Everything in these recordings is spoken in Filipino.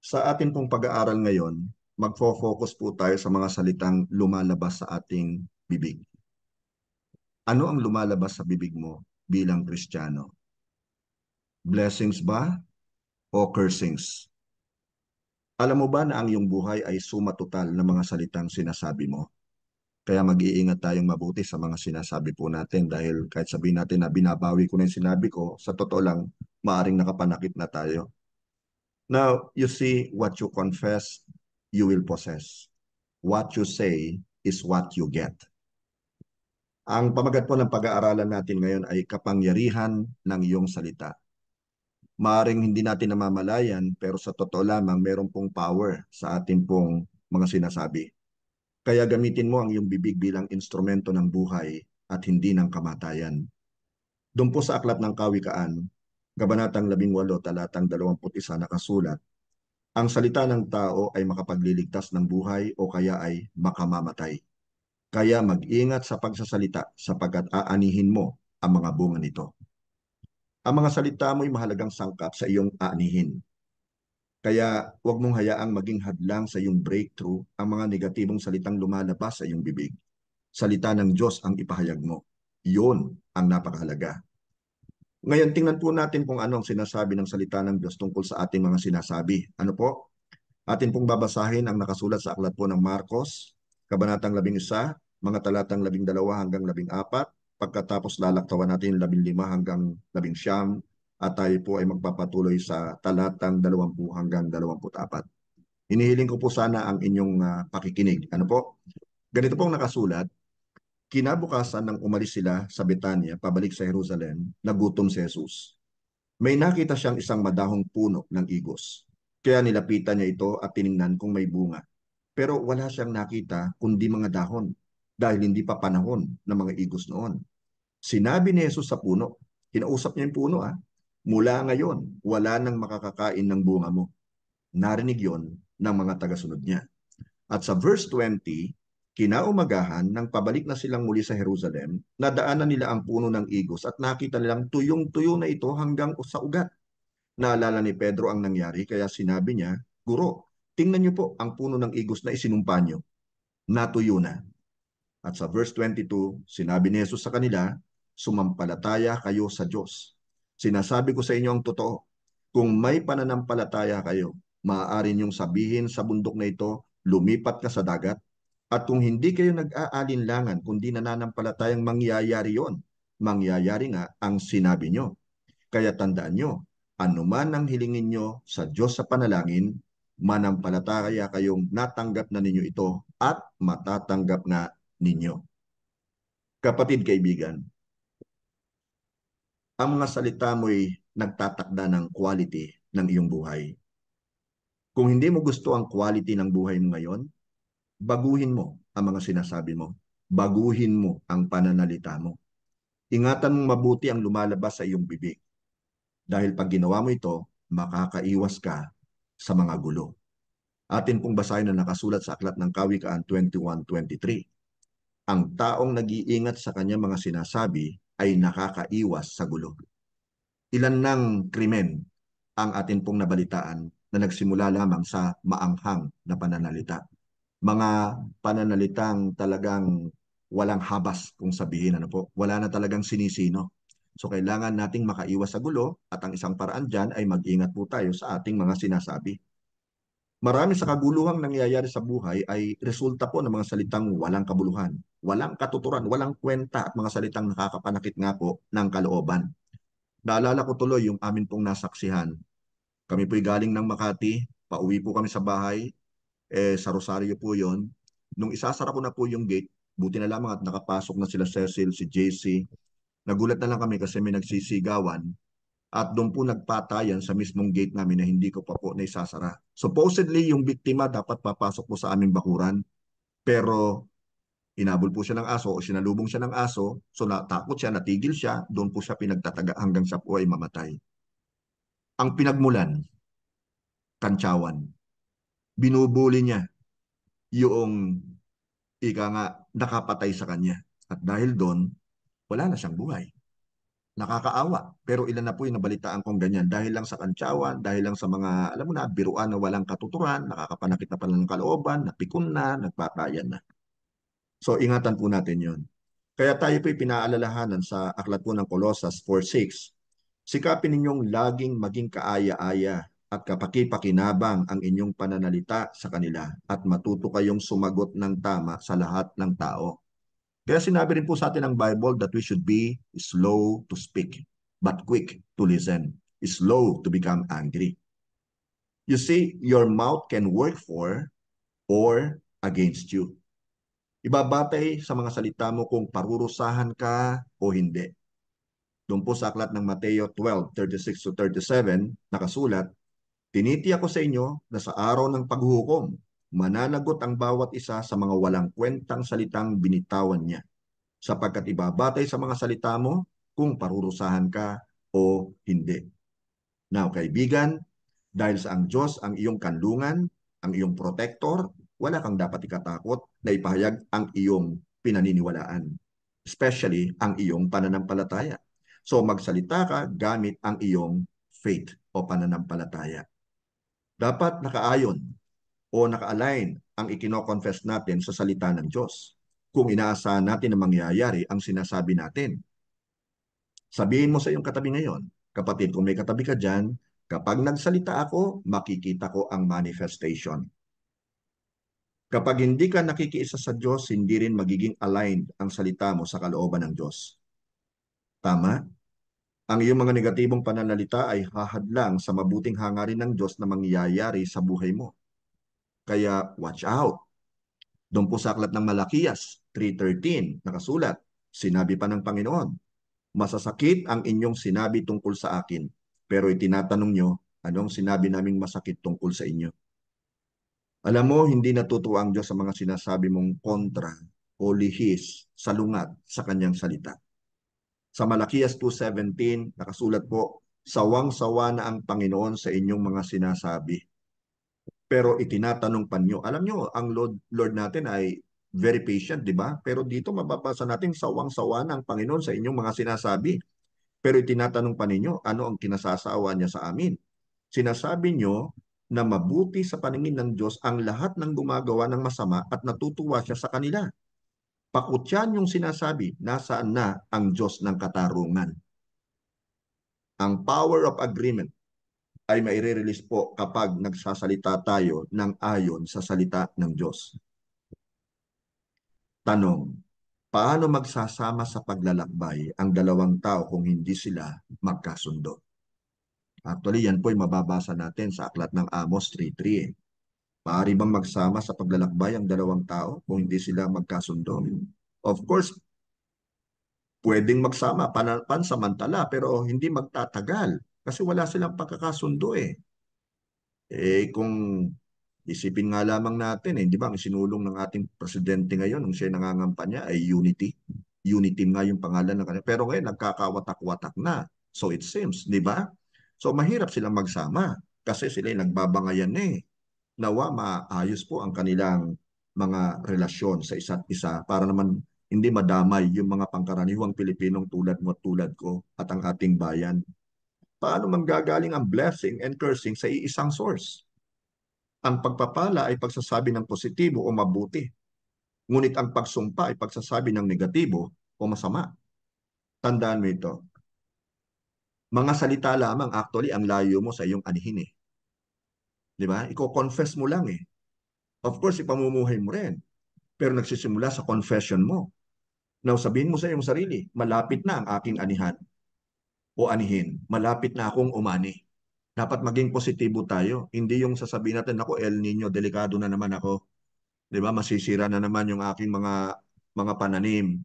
Sa atin pong pag-aaral ngayon, magfo-focus po tayo sa mga salitang lumalabas sa ating bibig. Ano ang lumalabas sa bibig mo bilang Kristiyano? Blessings ba o cursings? Alam mo ba na ang iyong buhay ay suma total ng mga salitang sinasabi mo? Kaya mag-iingat tayong mabuti sa mga sinasabi po natin dahil kahit sabihin natin na binabawi ko na yung sinabi ko, sa totoo lang, maaring nakapanakit na tayo. Now, you see, what you confess, you will possess. What you say is what you get. Ang pamagat po ng pag-aaralan natin ngayon ay kapangyarihan ng iyong salita. Maaring hindi natin namamalayan pero sa totoo lamang meron pong power sa ating pong mga sinasabi. Kaya gamitin mo ang iyong bibig bilang instrumento ng buhay at hindi ng kamatayan. Doon po sa Aklat ng Kawikaan, Kabanatang 18, talatang 21 nakasulat, ang salita ng tao ay makapagliligtas ng buhay o kaya ay makamamatay. Kaya mag-ingat sa pagsasalita sapagkat aanihin mo ang mga bunga nito. Ang mga salita mo ay mahalagang sangkap sa iyong aanihin. Kaya huwag mong hayaang maging hadlang sa iyong breakthrough ang mga negatibong salitang lumalabas sa iyong bibig. Salita ng Diyos ang ipahayag mo. Iyon ang napakahalaga. Ngayon, tingnan po natin kung ano ang sinasabi ng salita ng Diyos tungkol sa ating mga sinasabi. Ano po? Atin pong babasahin ang nakasulat sa aklat po ng Marcos, Kabanatang 11, mga talatang 12 hanggang 14. Pagkatapos lalaktawan natin 15 hanggang 19 at tayo po ay magpapatuloy sa talatang 20 hanggang 24. Hinihiling ko po sana ang inyong pakikinig. Ano po? Ganito pong nakasulat, kinabukasan nang umalis sila sa Betania, pabalik sa Jerusalem, nagutom si Jesus. May nakita siyang isang madahong puno ng igos. Kaya nilapitan niya ito at tiningnan kung may bunga. Pero wala siyang nakita kundi mga dahon dahil hindi pa panahon ng mga igos noon. Sinabi ni Jesus sa puno, kinausap niya yung puno, mula ngayon, wala nang makakakain ng bunga mo. Narinig yon ng mga tagasunod niya. At sa verse 20, kinaumagahan nang pabalik na silang muli sa Jerusalem, nadaanan nila ang puno ng igos at nakita nilang tuyong-tuyo na ito hanggang sa ugat. Naalala ni Pedro ang nangyari kaya sinabi niya, Guro, tingnan niyo po ang puno ng igos na isinumpa niyo. Natuyo na. At sa verse 22, sinabi ni Jesus sa kanila, sumampalataya kayo sa Diyos. Sinasabi ko sa inyo ang totoo. Kung may pananampalataya kayo, maaari niyong sabihin sa bundok na ito, lumipat ka sa dagat. At kung hindi kayo nag-aalinlangan, kundi nananampalatayang mangyayari yon, mangyayari nga ang sinabi niyo. Kaya tandaan nyo, anuman ang hilingin nyo sa Diyos sa panalangin, manampalataya kayong natanggap na ninyo ito at matatanggap nga ninyo. Kapatid kaibigan, ang mga salita mo'y nagtatakda ng quality ng iyong buhay. Kung hindi mo gusto ang quality ng buhay mo ngayon, baguhin mo ang mga sinasabi mo. Baguhin mo ang pananalita mo. Ingatan mong mabuti ang lumalabas sa iyong bibig. Dahil pag ginawa mo ito, makakaiwas ka sa mga gulo. Atin pong basahin na nakasulat sa Aklat ng Kawikaan 21:23. Ang taong nag-iingat sa kanyang mga sinasabi ay nakakaiwas sa gulo. Ilan ng krimen ang atin pong nabalitaan na nagsimula lamang sa maanghang na pananalita. Mga pananalitang talagang walang habas kung sabihin, ano po, wala na talagang sinisino. So kailangan nating makaiwas sa gulo at ang isang paraan dyan ay mag-ingat po tayo sa ating mga sinasabi. Marami sa kaguluhang nangyayari sa buhay ay resulta po ng mga salitang walang kabuluhan, walang katuturan, walang kwenta at mga salitang nakakapanakit nga po ng kalooban. Naalala ko tuloy yung amin pong nasaksihan. Kami po'y galing ng Makati, pauwi po kami sa bahay, sa Rosario po yon. Nung isasara ko na po yung gate, buti na lamang at nakapasok na sila Cecil, si JC. Nagulat na lang kami kasi may nagsisigawan at doon po nagpatayan sa mismong gate namin na hindi ko pa po naisasara. Supposedly, yung biktima dapat papasok po sa aming bakuran, pero inabol po siya ng aso o sinalubong siya ng aso, so natakot siya, natigil siya, doon po siya pinagtataga hanggang sa po ay mamatay. Ang pinagmulan, kantsawan, binubuli niya yung ika nga nakapatay sa kanya. At dahil doon, wala na siyang buhay. Nakakaawa. Pero ilan na po yung nabalitaan kong ganyan dahil lang sa kantsawan, dahil lang sa mga, alam mo na, biruan na walang katuturan, nakakapanakit na pala ng kalooban, napikon na, nagpapayan na. So ingatan po natin yun. Kaya tayo po'y pinaalalahanan sa aklat po ng Colossus 4:6. Sikapin ninyong laging maging kaaya-aya at kapakipakinabang ang inyong pananalita sa kanila at matuto kayong sumagot ng tama sa lahat ng tao. Kaya sinabi rin po sa atin ng Bible that we should be slow to speak, but quick to listen, slow to become angry. You see, your mouth can work for or against you. Ibabatay sa mga salita mo kung parurusahan ka o hindi. Doon po sa aklat ng Mateo 12:36 to 37, nakasulat, tinitiyak ko sa inyo na sa araw ng paghuhukom, mananagot ang bawat isa sa mga walang kwentang salitang binitawan niya, sapagkat ibabatay sa mga salita mo kung parurusahan ka o hindi. Now, kaibigan, dahil sa ang Diyos ang iyong kanlungan, ang iyong protector, wala kang dapat ikatakot na ipahayag ang iyong pinaniniwalaan, especially ang iyong pananampalataya. So magsalita ka gamit ang iyong faith o pananampalataya. Dapat nakaayon o naka-align ang ikino-confess natin sa salita ng Diyos. Kung inaasahan natin na mangyayari ang sinasabi natin, sabihin mo sa iyong katabi ngayon, kapatid, kung may katabi ka dyan, kapag nagsalita ako, makikita ko ang manifestation. Kapag hindi ka nakikiisa sa Diyos, hindi rin magiging aligned ang salita mo sa kalooban ng Diyos. Tama? Ang iyong mga negatibong pananalita ay hahadlang sa mabuting hangarin ng Diyos na mangyayari sa buhay mo. Kaya watch out. Doon po sa aklat ng Malakias 3:13, nakasulat, sinabi pa ng Panginoon, masasakit ang inyong sinabi tungkol sa akin, pero itinatanong nyo, anong sinabi naming masakit tungkol sa inyo? Alam mo, hindi natutuwa ang Diyos sa mga sinasabi mong kontra o lihis, salungat sa kanyang salita. Sa Malakias 2:17, nakasulat po, sawang-sawa na ang Panginoon sa inyong mga sinasabi. Pero itinatanong pa nyo. Alam nyo, ang Lord natin ay very patient, di ba? Pero dito mababasa natin sawang-sawa na ang Panginoon sa inyong mga sinasabi. Pero itinatanong pa ninyo, ano ang kinasasawa niya sa amin? Sinasabi nyo na mabuti sa paningin ng Diyos ang lahat ng gumagawa ng masama at natutuwa siya sa kanila. Pakutyan yung sinasabi, nasaan na ang Diyos ng katarungan? Ang power of agreement ay maire-release po kapag nagsasalita tayo ng ayon sa salita ng Diyos. Tanong, paano magsasama sa paglalakbay ang dalawang tao kung hindi sila magkasundo? Actually, yan po ay mababasa natin sa aklat ng Amos 3:3. Maaari bang magsama sa paglalakbay ang dalawang tao kung hindi sila magkasundo? Of course, pwedeng magsama pansamantala pero hindi magtatagal kasi wala silang pagkakasundo eh. Kung isipin nga lamang natin, di ba, ang sinulong ng ating presidente ngayon, nung siya nangangampanya ay unity. Unity nga yung pangalan ng kanya. Pero ngayon, nagkakawatak-watak na. So it seems, di ba? So mahirap silang magsama kasi sila nagbabangayan na eh. Nawa maayos po ang kanilang mga relasyon sa isa't isa para naman hindi madamay yung mga pangkaraniwang Pilipinong tulad mo at tulad ko at ang ating bayan. Paano manggagaling ang blessing and cursing sa iisang source? Ang pagpapala ay pagsasabi ng positibo o mabuti. Ngunit ang pagsumpa ay pagsasabi ng negatibo o masama. Tandaan mo ito. Mga salita lamang actually ang layo mo sa iyong anihin eh. Di ba? Iko-confess mo lang eh. Of course, ipamumuhay mo rin. Pero nagsisimula sa confession mo. Now, sabihin mo sa iyong sarili, malapit na ang aking anihan o anihin. Malapit na akong umani. Dapat maging positibo tayo. Hindi yung sasabihin natin, ako, El Nino, delikado na naman ako. 'Di ba? Masisira na naman yung aking mga pananim.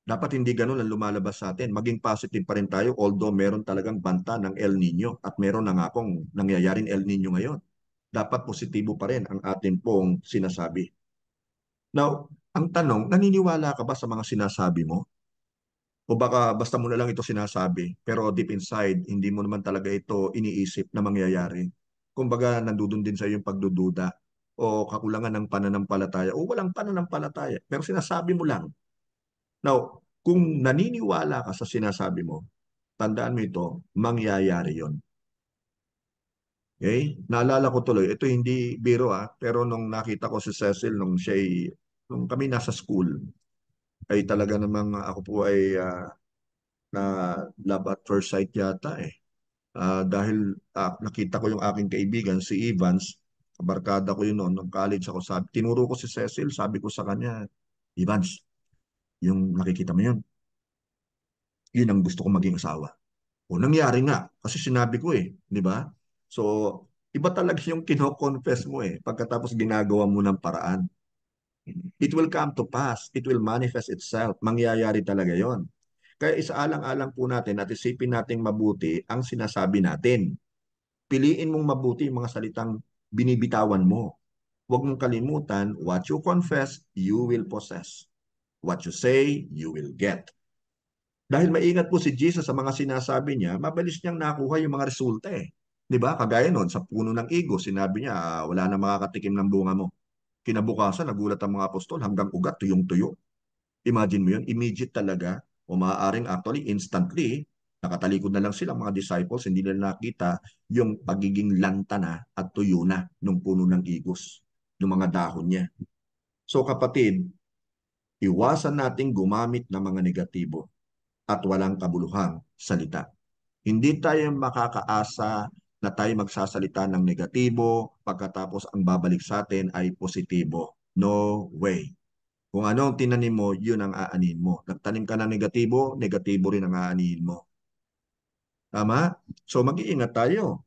Dapat hindi ganoon ang lumalabas sa atin. Maging positive pa rin tayo although meron talagang banta ng El Nino at meron na nga pong nangyayaring El Nino ngayon. Dapat positibo pa rin ang atin pong sinasabi. Now, ang tanong, naniniwala ka ba sa mga sinasabi mo? O baka basta mo na lang ito sinasabi, pero deep inside, hindi mo naman talaga ito iniisip na mangyayari. Kumbaga, nandudun din sa yung pagdududa o kakulangan ng pananampalataya o walang pananampalataya, pero sinasabi mo lang. Now, kung naniniwala ka sa sinasabi mo, tandaan mo ito, mangyayari yon. Okay? Naalala ko tuloy, ito hindi biro pero nung nakita ko si Cecil nung kami nasa school, ay talaga namang ako po ay na love at first sight yata eh. Dahil nakita ko yung aking kaibigan, si Evans, kabarkada ko yun noon, nung college ako, tinuro ko si Cecil, sabi ko sa kanya, Evans, yung nakikita mo yun, yun ang gusto ko maging asawa. O nangyari nga, kasi sinabi ko eh, di ba? So, iba talaga yung kino-confess mo eh, pagkatapos ginagawa mo ng paraan. It will come to pass, it will manifest itself, mangyayari talaga yon. Kaya isaalang-alang po natin at isipin nating mabuti ang sinasabi natin. Piliin mong mabuti yung mga salitang binibitawan mo. Huwag mong kalimutan, what you confess, you will possess. What you say, you will get. Dahil maingat po si Jesus sa mga sinasabi niya, mabilis niyang nakuha yung mga resulta eh. 'Di ba? Kagaya noon sa puno ng igo, sinabi niya, wala na makakatikim ng bunga mo. Kinabukasan, nagulat ang mga apostol hanggang ugat, tuyong-tuyo. Imagine mo yun, immediate talaga o maaaring actually instantly, nakatalikod na lang sila mga disciples, hindi nila nakita yung pagiging lanta na at tuyo na ng puno ng igos, ng mga dahon niya. So kapatid, iwasan nating gumamit ng mga negatibo at walang kabuluhang salita. Hindi tayo makakaasa na tayo magsasalita ng negatibo pagkatapos ang babalik sa atin ay positibo. No way. Kung ano ang tinanim mo, yun ang aanin mo. Nagtanim ka ng negatibo, negatibo rin ang aanin mo. Tama? So mag-iingat tayo.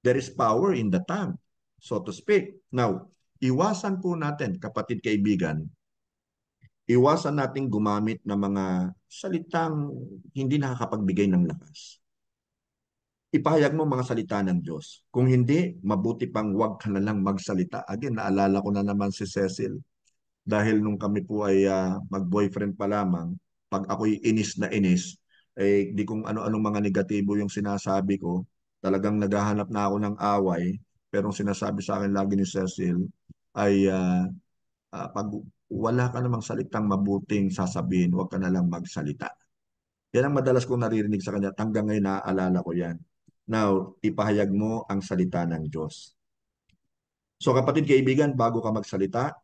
There is power in the tongue, so to speak. Now, iwasan po natin, kapatid kaibigan, iwasan nating gumamit ng mga salitang hindi nakakapagbigay ng lakas. Ipahayag mo mga salita ng Diyos. Kung hindi, mabuti pang huwag ka na lang magsalita. Again, naalala ko na naman si Cecil. Dahil nung kami po ay mag-boyfriend pa lamang, pag ako'y inis na inis, eh di kung ano-anong mga negatibo yung sinasabi ko, talagang naghahanap na ako ng away. Pero ang sinasabi sa akin lagi ni Cecil ay pag wala ka namang salitang mabuting sasabihin, huwag ka na lang magsalita. Yan ang madalas kong naririnig sa kanya. Hanggang ngayon naaalala ko yan. Now, ipahayag mo ang salita ng Diyos. So kapatid kaibigan, bago ka magsalita,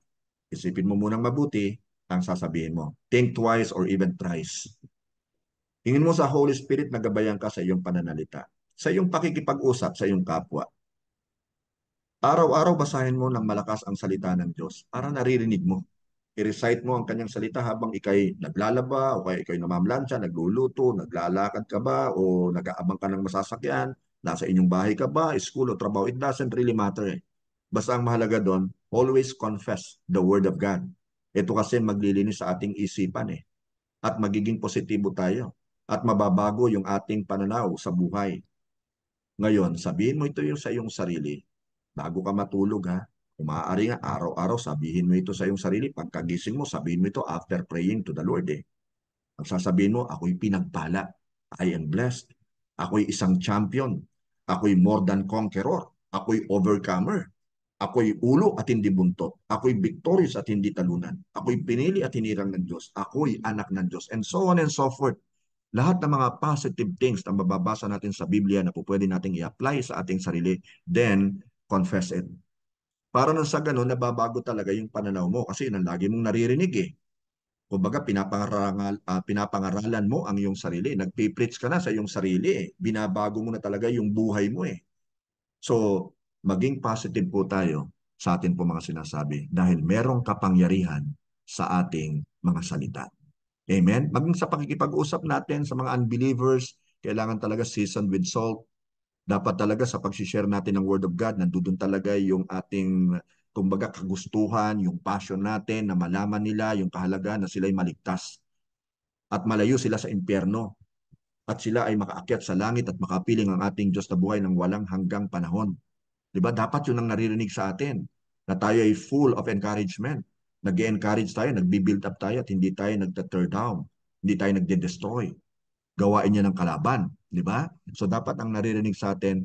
isipin mo munang mabuti ang sasabihin mo. Think twice or even thrice. Tingin mo sa Holy Spirit na gabayan ka sa iyong pananalita, sa iyong pakikipag-usap sa iyong kapwa. Araw-araw basahin mo ng malakas ang salita ng Diyos para naririnig mo. I-recite mo ang kanyang salita habang ikay naglalaba o kaya ikay namamlansya, nagluluto, naglalakad ka ba o nag-aabang ka ng masasakyan, nasa inyong bahay ka ba, school o trabaho, it doesn't really matter eh. Basta ang mahalaga doon, always confess the word of God. Ito kasi maglilinis sa ating isipan eh. At magiging positibo tayo. At mababago yung ating pananaw sa buhay. Ngayon, sabihin mo ito yung sa iyong sarili. Bago ka matulog ha. Kung maaari nga, araw-araw sabihin mo ito sa iyong sarili. Pagkagising mo, sabihin mo ito after praying to the Lord eh. Ang sasabihin mo, ako'y pinagpala. I am blessed. Ako'y isang champion. Ako'y more than conqueror. Ako'y overcomer. Ako'y ulo at hindi buntot. Ako'y victorious at hindi talunan. Ako'y pinili at hinirang ng Diyos. Ako'y anak ng Diyos. And so on and so forth. Lahat ng mga positive things na mababasa natin sa Biblia na po pwede nating i-apply sa ating sarili, then confess it. Para nang sa ganun, nababago talaga yung pananaw mo kasi yun ang lagi mong naririnig eh. Kumbaga, pinapangaralan mo ang iyong sarili. Nagpipreach ka na sa iyong sarili eh. Binabago mo na talaga yung buhay mo eh. So, maging positive po tayo sa atin po mga sinasabi dahil merong kapangyarihan sa ating mga salita. Amen? Maging sa pakikipag-usap natin sa mga unbelievers, kailangan talaga seasoned with salt. Dapat talaga sa pag-share natin ng Word of God, nandun talaga yung ating, kumbaga, kagustuhan, yung passion natin na malaman nila yung kahalagaan na sila'y maligtas at malayo sila sa impyerno at sila ay makaakyat sa langit at makapiling ang ating Diyos na buhay ng walang hanggang panahon. Diba? Dapat yun ang naririnig sa atin na tayo ay full of encouragement. Nag-encourage tayo, nagbi-build up tayo at hindi tayo nagta-tear down. Hindi tayo nagde-destroy. Gawain niya ng kalaban. Diba? So dapat ang naririnig sa atin,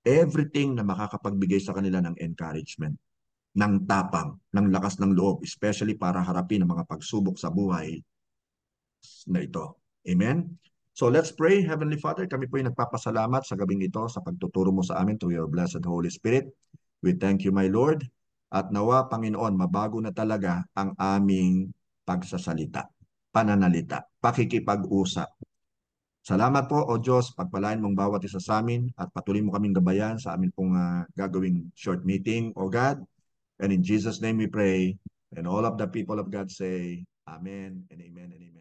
everything na makakapagbigay sa kanila ng encouragement, ng tapang, ng lakas ng loob, especially para harapin ang mga pagsubok sa buhay na ito. Amen? So let's pray. Heavenly Father, kami po ay nagpapasalamat sa gabing ito sa pagtuturo mo sa amin through your blessed Holy Spirit. We thank you, my Lord. At nawa, Panginoon, mabago na talaga ang aming pagsasalita, pananalita, pakikipag-usap. Salamat po, O Diyos, pagpalain mong bawat isa sa amin at patuloy mo kaming gabayan sa amin pong gagawing short meeting, O God. And in Jesus' name we pray. And all of the people of God say, Amen and Amen and Amen.